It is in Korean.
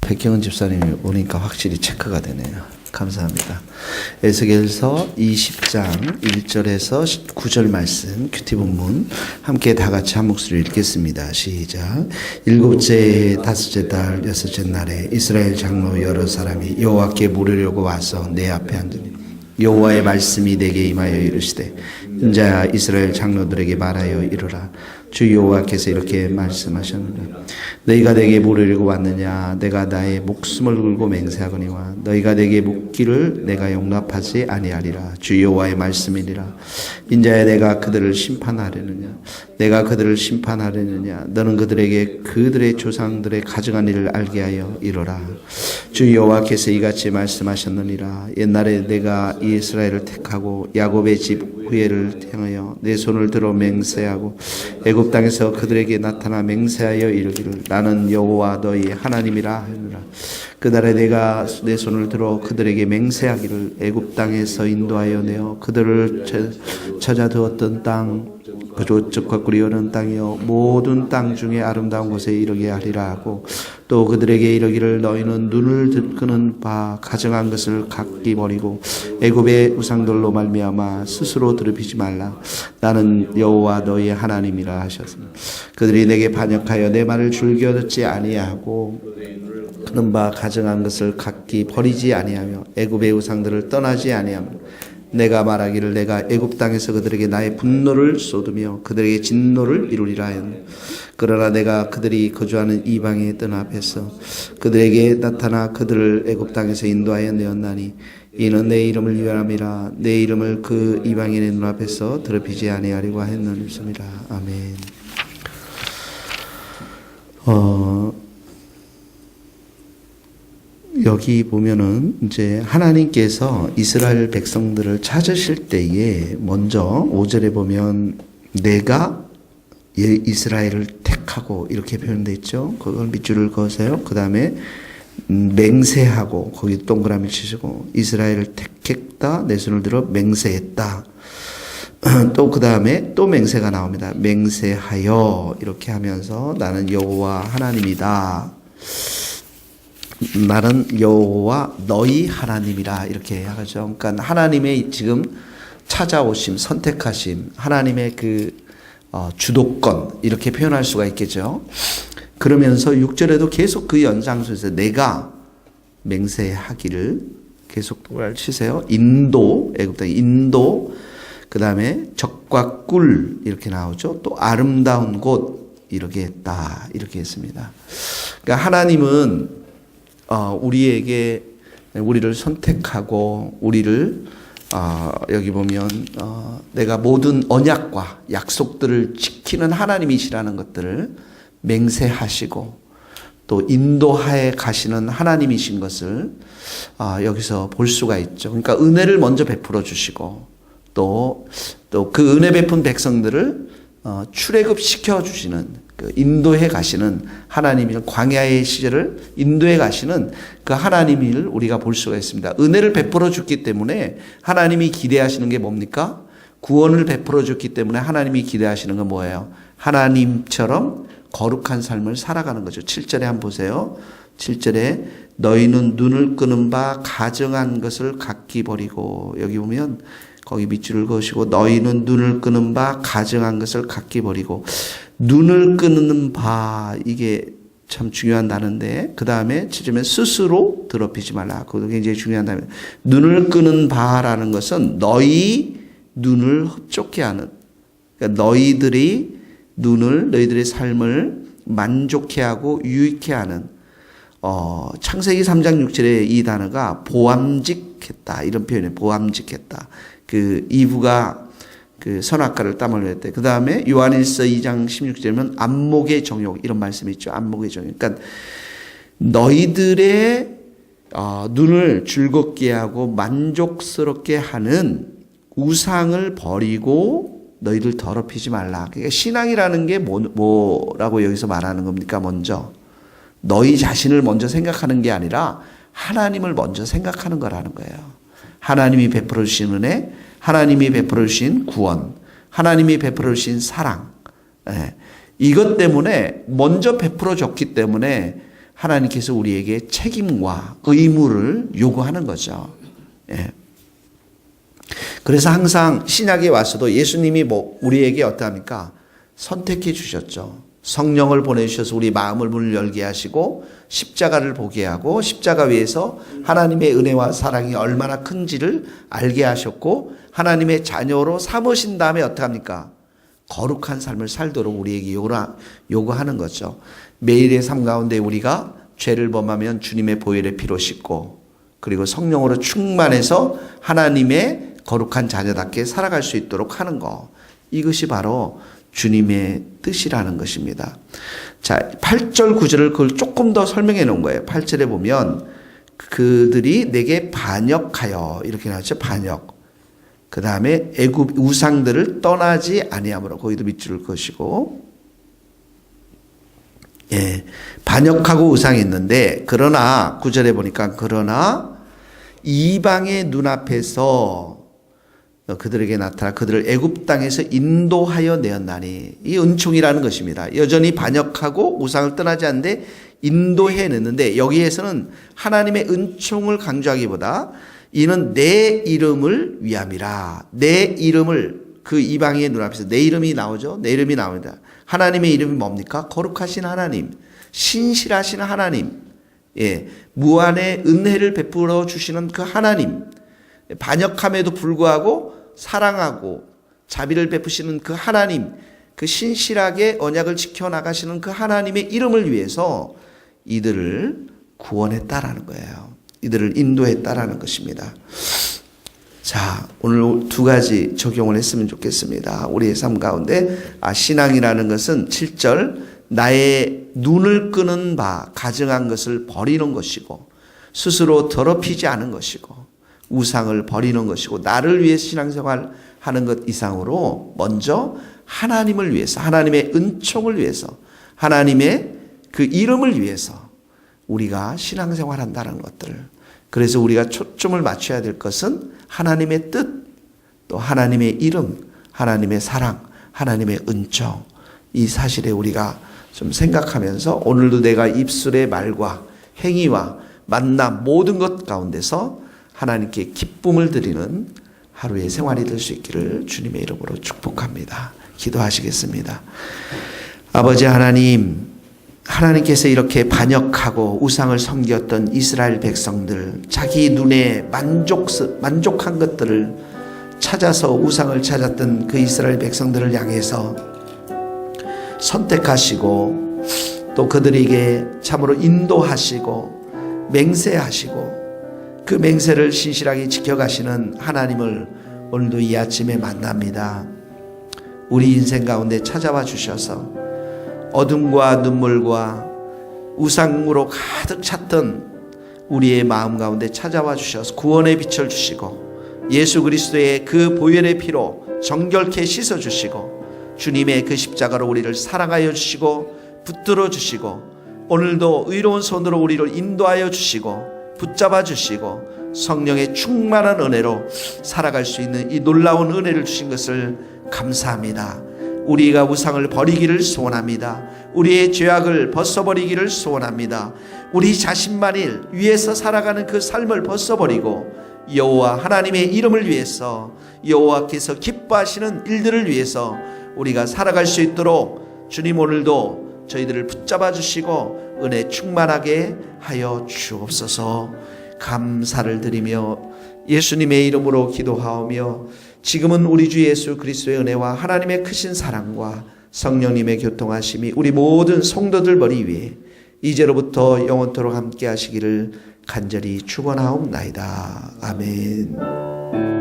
백경은 집사님이 오니까 확실히 체크가 되네요. 감사합니다. 에스겔서 20장 1절에서 9절 말씀 큐티 본문 함께 다 같이 한 목소리로 읽겠습니다. 시작. 일곱째 다섯째 달 여섯째 날에 이스라엘 장로 여러 사람이 여호와께 물으려고 와서 내 앞에 앉으니 여호와의 말씀이 내게 임하여 이르시되 인자야 이스라엘 장로들에게 말하여 이르라. 주 여호와께서 이렇게 말씀하셨느니라. 너희가 내게 물으려고 왔느냐. 내가 나의 목숨을 걸고 맹세하거니와 너희가 내게 묻기를 내가 용납하지 아니하리라. 주 여호와의 말씀이니라. 인자야 내가 그들을 심판하려느냐. 내가 그들을 심판하려느냐. 너는 그들에게 그들의 조상들의 가증한 일을 알게 하여 이르라. 주 여호와께서 이같이 말씀하셨느니라. 옛날에 내가 이스라엘을 택하고 야곱의 집 후예를 향하여 내 손을 들어 맹세하고 애굽 땅에서 그들에게 나타나 맹세하여 이르기를 나는 여호와 너희 하나님이라 하느라. 그날에 내가 내 손을 들어 그들에게 맹세하기를 애굽 땅에서 인도하여 내어 그들을 찾아두었던 땅 그 족과 꿀이 흐르는 땅이요 모든 땅 중에 아름다운 곳에 이르게 하리라 하고 또 그들에게 이르기를 너희는 눈을 끄는 바 가증한 것을 각기 버리고 애굽의 우상들로 말미암아 스스로 더럽히지 말라. 나는 여호와 너희의 하나님이라 하셨으니 그들이 내게 반역하여 내 말을 즐겨 듣지 아니하고 그는 바 가증한 것을 각기 버리지 아니하며 애굽의 우상들을 떠나지 아니하며 내가 말하기를 내가 애굽 땅에서 그들에게 나의 분노를 쏟으며 그들에게 진노를 이루리라 하였노. 그러나 내가 그들이 거주하는 이방의 뜰 앞에서 그들에게 나타나 그들을 애굽 땅에서 인도하여 내었나니 이는 내 이름을 위함이라. 내 이름을 그 이방인의 눈앞에서 더럽히지 아니하리고 하였느니라. 아멘. 여기 보면은 이제 하나님께서 이스라엘 백성들을 찾으실 때에 먼저 5절에 보면 내가 이스라엘을 택하고 이렇게 표현되어 있죠. 그걸 밑줄을 그으세요. 그 다음에 맹세하고 거기 동그라미 치시고 이스라엘을 택했다. 내 손을 들어 맹세했다. 또 그 다음에 또 맹세가 나옵니다. 맹세하여 이렇게 하면서 나는 여호와 하나님이다. 나는 여호와 너희 하나님이라 이렇게 하죠. 그러니까 하나님의 지금 찾아오심, 선택하심, 하나님의 그 주도권 이렇게 표현할 수가 있겠죠. 그러면서 6절에도 계속 그 연장선에서 내가 맹세하기를 계속 치세요. 인도, 애굽 땅 인도, 그 다음에 적과 꿀 이렇게 나오죠. 또 아름다운 곳 이렇게 했다 이렇게 했습니다. 그러니까 하나님은 우리에게 우리를 선택하고 우리를 여기 보면 내가 모든 언약과 약속들을 지키는 하나님이시라는 것들을 맹세하시고 또 인도하에 가시는 하나님이신 것을 여기서 볼 수가 있죠. 그러니까 은혜를 먼저 베풀어 주시고 또 그 은혜 베푼 백성들을 출애굽 시켜 주시는 그 인도해 가시는 하나님이 광야의 시절을 인도해 가시는 그 하나님을 우리가 볼 수가 있습니다. 은혜를 베풀어 줬기 때문에 하나님이 기대하시는 게 뭡니까? 구원을 베풀어 줬기 때문에 하나님이 기대하시는 건 뭐예요? 하나님처럼 거룩한 삶을 살아가는 거죠. 7절에 한번 보세요. 7절에 너희는 눈을 끄는 바 가증한 것을 각기 버리고 여기 보면 거기 밑줄을 그으시고 너희는 눈을 끄는 바 가증한 것을 각기 버리고 눈을 끄는 바 이게 참 중요한 단어인데 그 다음에 7절에 스스로 더럽히지 말라. 그것도 굉장히 중요한 단어입니다. 눈을 끄는 바라는 것은 너희 눈을 흡족해 하는 그러니까 너희들이 너희들의 삶을 만족해 하고 유익해 하는 창세기 3장 6절에 이 단어가 보암직했다 이런 표현이에요. 보암직했다. 그 이브가 그 선악과를 땀을 흘렸대. 그 다음에 요한일서 2장 16절에는 안목의 정욕 이런 말씀이 있죠. 안목의 정욕. 그러니까 너희들의 눈을 즐겁게 하고 만족스럽게 하는 우상을 버리고 너희들 더럽히지 말라. 그러니까 신앙이라는 게 뭐라고 여기서 말하는 겁니까? 먼저 너희 자신을 먼저 생각하는 게 아니라 하나님을 먼저 생각하는 거라는 거예요. 하나님이 베풀어 주신 은혜, 하나님이 베풀어 주신 구원, 하나님이 베풀어 주신 사랑. 이것 때문에 먼저 베풀어 줬기 때문에 하나님께서 우리에게 책임과 의무를 요구하는 거죠. 예. 그래서 항상 신약에 와서도 예수님이 우리에게 어떠합니까? 선택해 주셨죠. 성령을 보내주셔서 우리 마음을 문을 열게 하시고 십자가를 보게 하고 십자가 위에서 하나님의 은혜와 사랑이 얼마나 큰지를 알게 하셨고 하나님의 자녀로 삼으신 다음에 어떡합니까? 거룩한 삶을 살도록 우리에게 요구하는 거죠. 매일의 삶 가운데 우리가 죄를 범하면 주님의 보혈의 피로 씻고 그리고 성령으로 충만해서 하나님의 거룩한 자녀답게 살아갈 수 있도록 하는 거. 이것이 바로 주님의 뜻이라는 것입니다. 자, 8절 9절을 그걸 조금 더 설명해 놓은 거예요. 8절에 보면 그들이 내게 반역하여 이렇게 나왔죠. 반역. 그 다음에 애굽 우상들을 떠나지 아니함으로 거기도 밑줄을 그으시고 예, 반역하고 우상이 있는데 그러나 9절에 보니까 그러나 이방의 눈앞에서 그들에게 나타나 그들을 애굽 땅에서 인도하여 내었나니 이 은총이라는 것입니다. 여전히 반역하고 우상을 떠나지 않는데 인도해 냈는데 여기에서는 하나님의 은총을 강조하기보다 이는 내 이름을 위함이라. 내 이름을 그 이방의 눈앞에서 내 이름이 나오죠. 내 이름이 나옵니다. 하나님의 이름이 뭡니까? 거룩하신 하나님, 신실하신 하나님, 예, 무한의 은혜를 베풀어 주시는 그 하나님, 반역함에도 불구하고 사랑하고 자비를 베푸시는 그 하나님, 그 신실하게 언약을 지켜나가시는 그 하나님의 이름을 위해서 이들을 구원했다라는 거예요. 이들을 인도했다라는 것입니다. 자, 오늘 두 가지 적용을 했으면 좋겠습니다. 우리의 삶 가운데 신앙이라는 것은 7절 나의 눈을 끄는 바 가증한 것을 버리는 것이고 스스로 더럽히지 않은 것이고 우상을 버리는 것이고 나를 위해 신앙생활 하는 것 이상으로 먼저 하나님을 위해서 하나님의 은총을 위해서 하나님의 그 이름을 위해서 우리가 신앙생활 한다는 것들. 그래서 우리가 초점을 맞춰야 될 것은 하나님의 뜻, 또 하나님의 이름, 하나님의 사랑, 하나님의 은총. 이 사실에 우리가 좀 생각하면서 오늘도 내가 입술의 말과 행위와 만남 모든 것 가운데서 하나님께 기쁨을 드리는 하루의 생활이 될 수 있기를 주님의 이름으로 축복합니다. 기도하시겠습니다. 아버지 하나님, 하나님께서 이렇게 반역하고 우상을 섬겼던 이스라엘 백성들, 자기 눈에 만족한 것들을 찾아서 우상을 찾았던 그 이스라엘 백성들을 향해서 선택하시고 또 그들에게 참으로 인도하시고 맹세하시고 그 맹세를 신실하게 지켜가시는 하나님을 오늘도 이 아침에 만납니다. 우리 인생 가운데 찾아와 주셔서 어둠과 눈물과 우상으로 가득 찼던 우리의 마음 가운데 찾아와 주셔서 구원의 빛을 주시고 예수 그리스도의 그 보혈의 피로 정결케 씻어주시고 주님의 그 십자가로 우리를 사랑하여 주시고 붙들어 주시고 오늘도 의로운 손으로 우리를 인도하여 주시고 붙잡아 주시고 성령의 충만한 은혜로 살아갈 수 있는 이 놀라운 은혜를 주신 것을 감사합니다. 우리가 우상을 버리기를 소원합니다. 우리의 죄악을 벗어버리기를 소원합니다. 우리 자신만을 위해서 살아가는 그 삶을 벗어버리고 여호와 하나님의 이름을 위해서 여호와께서 기뻐하시는 일들을 위해서 우리가 살아갈 수 있도록 주님 오늘도 저희들을 붙잡아 주시고 은혜 충만하게 하여 주옵소서. 감사를 드리며 예수님의 이름으로 기도하오며 지금은 우리 주 예수 그리스도의 은혜와 하나님의 크신 사랑과 성령님의 교통하심이 우리 모든 성도들 머리 위에 이제로부터 영원토록 함께 하시기를 간절히 축원하옵나이다. 아멘.